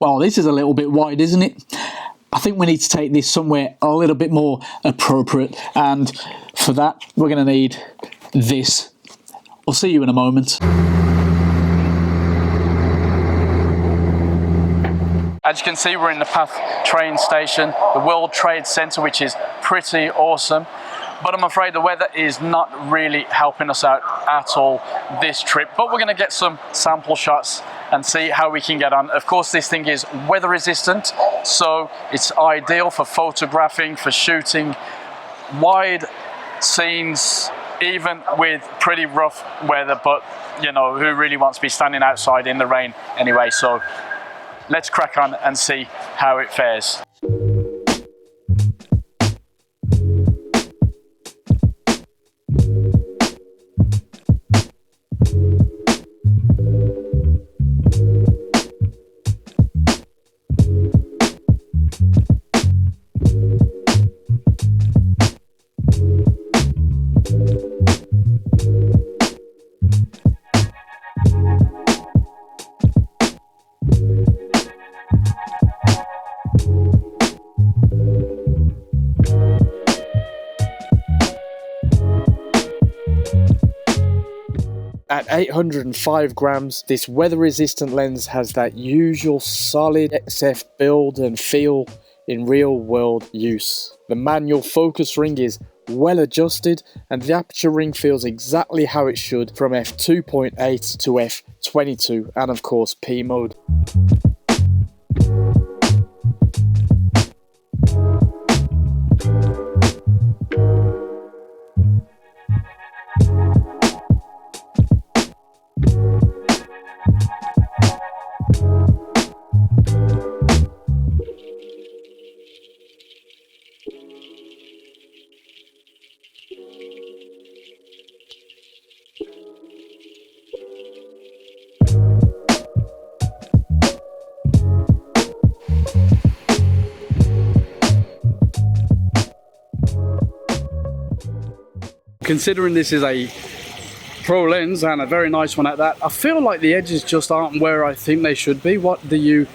Well, this is a little bit wide, isn't it? I think we need to take this somewhere a little bit more appropriate, and for that we're going to need this. I'll see you in a moment. As you can see, we're in the Path train station, the World Trade Center, which is pretty awesome. But I'm afraid the weather is not really helping us out at all this trip. But we're going to get some sample shots and see how we can get on. Of course, this thing is weather resistant, so it's ideal for photographing, for shooting wide scenes, even with pretty rough weather. But, you know, who really wants to be standing outside in the rain anyway? So let's crack on and see how it fares. At 805 grams, this weather-resistant lens has that usual solid XF build and feel in real-world use. The manual focus ring is well adjusted, and the aperture ring feels exactly how it should from f2.8 to f22, and of course P mode. Considering this is a pro lens and a very nice one at that, I feel like the edges just aren't where I think they should be. What do you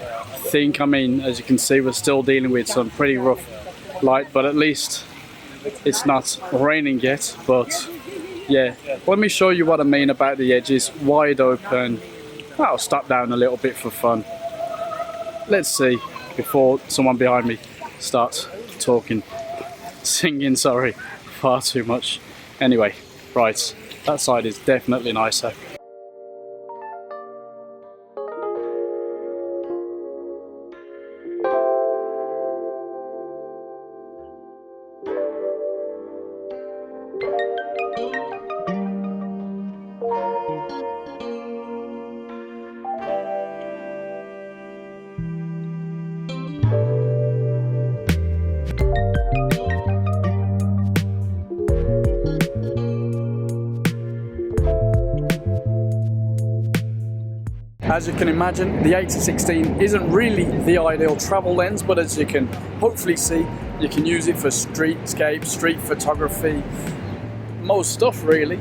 think? I mean, as you can see, we're still dealing with some pretty rough light, but at least it's not raining yet. But yeah, let me show you what I mean about the edges. Wide open. I'll stop down a little bit for fun. Let's see, before someone behind me starts talking, singing, sorry, far too much. Anyway, right, that side is definitely nicer. As you can imagine, the 8-16 isn't really the ideal travel lens, but as you can hopefully see, you can use it for streetscape, street photography, most stuff really,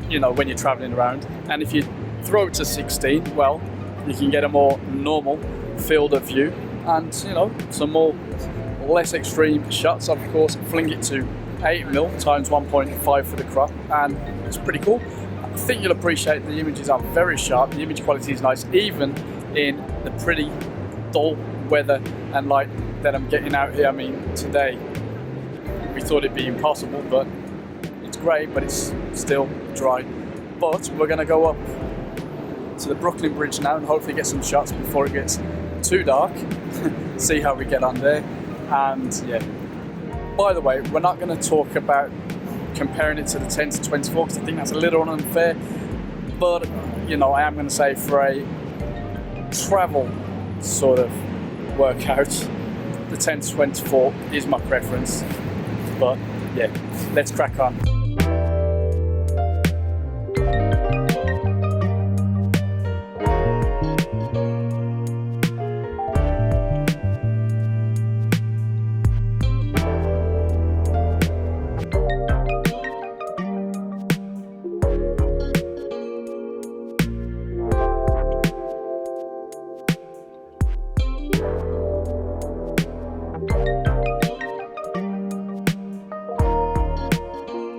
you know, when you're traveling around. And if you throw it to 16, well, you can get a more normal field of view and, you know, some more less extreme shots. Of course, fling it to 8mm times 1.5 for the crop, and it's pretty cool. I think you'll appreciate the images are very sharp, the image quality is nice, even in the pretty dull weather and light that I'm getting out here. I mean, today we thought it'd be impossible, but it's grey, but it's still dry. But we're going to go up to the Brooklyn Bridge now and hopefully get some shots before it gets too dark. See how we get on there. And yeah, by the way, we're not going to talk about comparing it to the 10 to 24 because I think that's a little unfair, but you know, I am going to say for a travel sort of workout, the 10 to 24 is my preference. But yeah, let's crack on.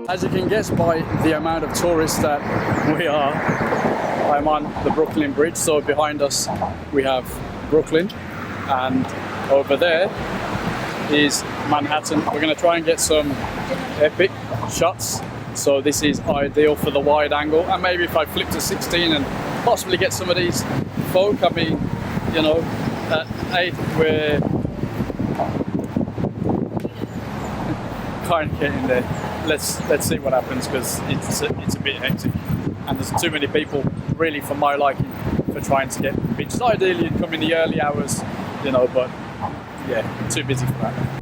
As you can guess by the amount of tourists that we are, I'm on the Brooklyn Bridge, so behind us we have Brooklyn, and over there is Manhattan. We're going to try and get some epic shots, so this is ideal for the wide angle, and maybe if I flip to 16 and possibly get some of these folk, I mean, you know, at 8 we're kind of getting there. Let's see what happens, because it's a bit hectic and there's too many people really for my liking for trying to get beaches. Ideally you'd come in the early hours, you know, but yeah, too busy for that.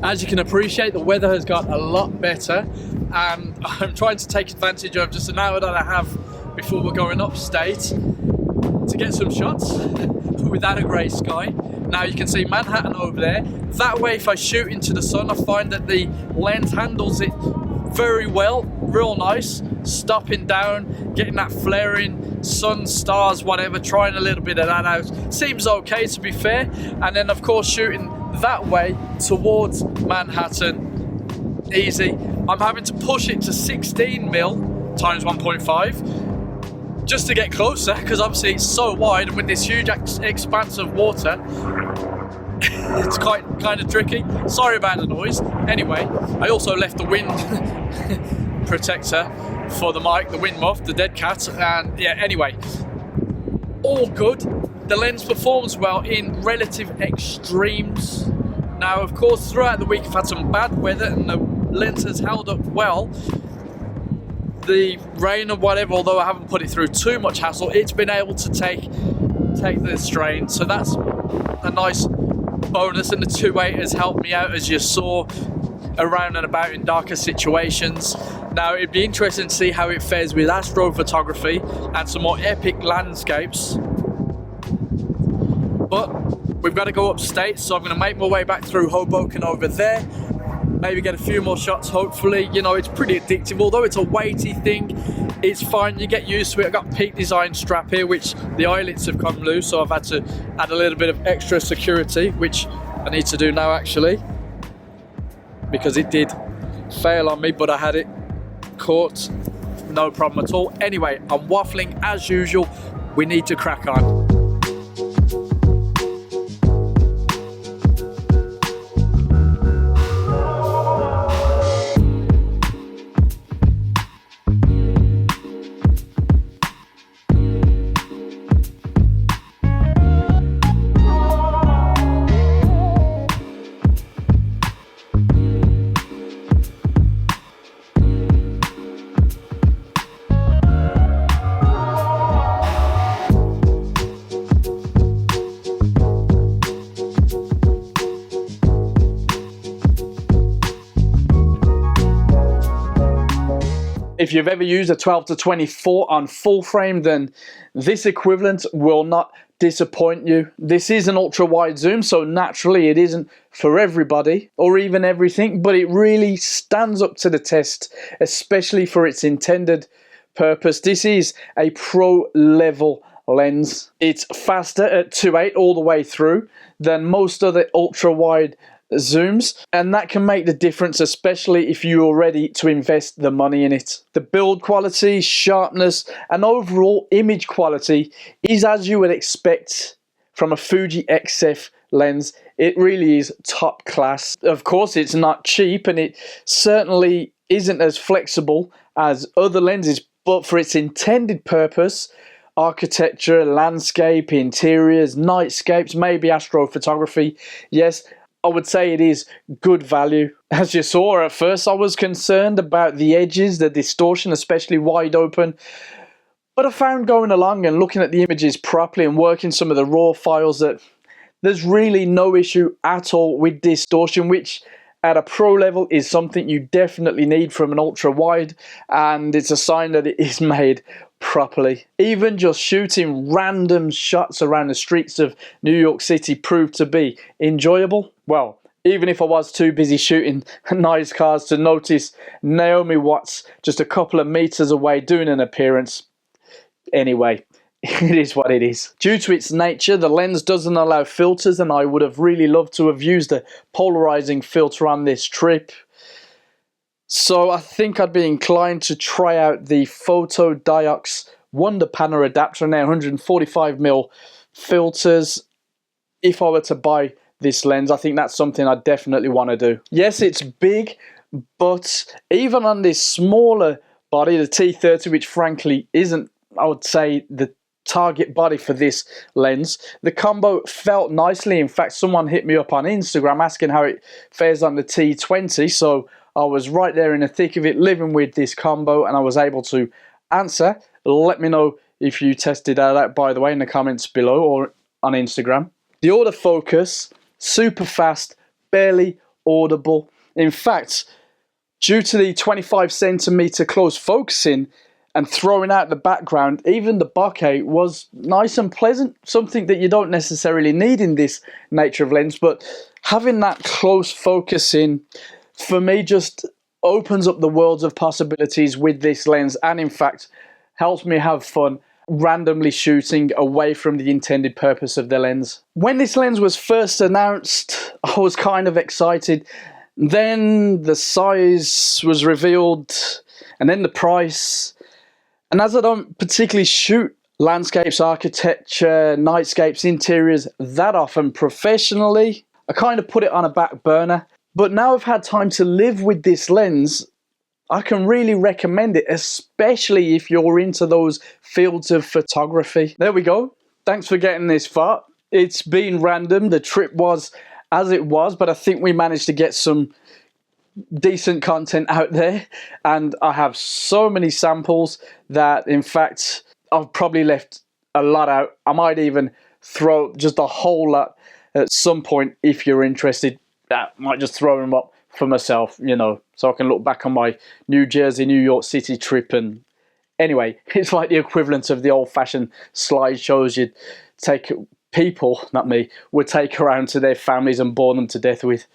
As you can appreciate, the weather has got a lot better, and I'm trying to take advantage of just an hour that I have before we're going upstate to get some shots without a grey sky. Now you can see Manhattan over there. That way, if I shoot into the sun, I find that the lens handles it very well, real nice, stopping down, getting that flaring, sun, stars, whatever, trying a little bit of that out. Seems okay, to be fair. And then of course shooting that way towards Manhattan, easy. I'm having to push it to 16mm times 1.5 just to get closer, because obviously it's so wide, and with this huge expanse of water it's kind of tricky. Sorry about the noise. Anyway, I also left the wind protector for the mic, the wind muff, the dead cat, and yeah, anyway, all good. The lens performs well in relative extremes. Now, of course, throughout the week I've had some bad weather and the lens has held up well. The rain or whatever, although I haven't put it through too much hassle, it's been able to take the strain, so that's a nice bonus, and the 2.8 has helped me out, as you saw, around and about in darker situations. Now it'd be interesting to see how it fares with astrophotography and some more epic landscapes, but we've got to go upstate, so I'm going to make my way back through Hoboken over there, maybe get a few more shots hopefully. You know, it's pretty addictive, although it's a weighty thing, it's fine, you get used to it. I've got Peak Design strap here, which the eyelets have come loose, so I've had to add a little bit of extra security, which I need to do now actually, because it did fail on me, but I had it caught, no problem at all. Anyway, I'm waffling as usual, we need to crack on. If you've ever used a 12 to 24 on full frame, then this equivalent will not disappoint you. This is an ultra wide zoom, so naturally it isn't for everybody or even everything, but it really stands up to the test, especially for its intended purpose. This is a pro level lens. It's faster at 2.8 all the way through than most other ultra wide zooms, and that can make the difference, especially if you are ready to invest the money in it. The build quality, sharpness, and overall image quality is as you would expect from a Fuji XF lens. It really is top class. Of course, it's not cheap, and it certainly isn't as flexible as other lenses, but for its intended purpose, architecture, landscape, interiors, nightscapes, maybe astrophotography, yes, I would say it is good value. As you saw, at first I was concerned about the edges, the distortion, especially wide open. But I found going along and looking at the images properly and working some of the raw files that there's really no issue at all with distortion, which at a pro level is something you definitely need from an ultra wide, and it's a sign that it is made properly. Even just shooting random shots around the streets of New York City proved to be enjoyable. Well, even if I was too busy shooting nice cars to notice Naomi Watts just a couple of meters away doing an appearance. Anyway, it is what it is. Due to its nature, the lens doesn't allow filters, and I would have really loved to have used a polarizing filter on this trip. So I think I'd be inclined to try out the Photodiox Wonder Panel adapter and their 145mm filters. If I were to buy this lens, I think that's something I definitely want to do. Yes, it's big, but even on this smaller body, the T30, which frankly isn't, I would say, the target body for this lens, the combo felt nicely. In fact, someone hit me up on Instagram asking how it fares on the T20, so I was right there in the thick of it, living with this combo, and I was able to answer. Let me know if you tested that out, by the way, in the comments below or on Instagram. The autofocus, super fast, barely audible. In fact, due to the 25cm close focusing and throwing out the background, even the bokeh was nice and pleasant, something that you don't necessarily need in this nature of lens, but having that close focusing for me just opens up the worlds of possibilities with this lens, and in fact helps me have fun randomly shooting away from the intended purpose of the lens. When this lens was first announced, I was kind of excited. Then the size was revealed, and then the price. And as I don't particularly shoot landscapes, architecture, nightscapes, interiors that often professionally, I kind of put it on a back burner. But now I've had time to live with this lens, I can really recommend it, especially if you're into those fields of photography. There we go. Thanks for getting this far. It's been random. The trip was as it was, but I think we managed to get some decent content out there, and I have so many samples that in fact I've probably left a lot out. I might even throw just a whole lot at some point if you're interested. I might just throw them up for myself, you know, so I can look back on my New Jersey, New York City trip. And anyway, it's like the equivalent of the old-fashioned slideshows you'd take, people, not me, would take around to their families and bore them to death with.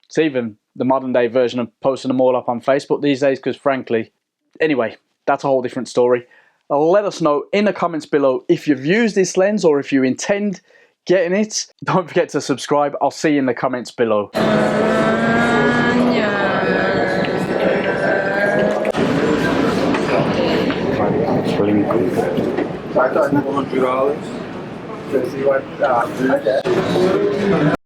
It's even the modern day version of posting them all up on Facebook these days, because frankly, anyway, that's a whole different story. Let us know in the comments below if you've used this lens or if you intend getting it. Don't forget to subscribe. I'll see you in the comments below. $100.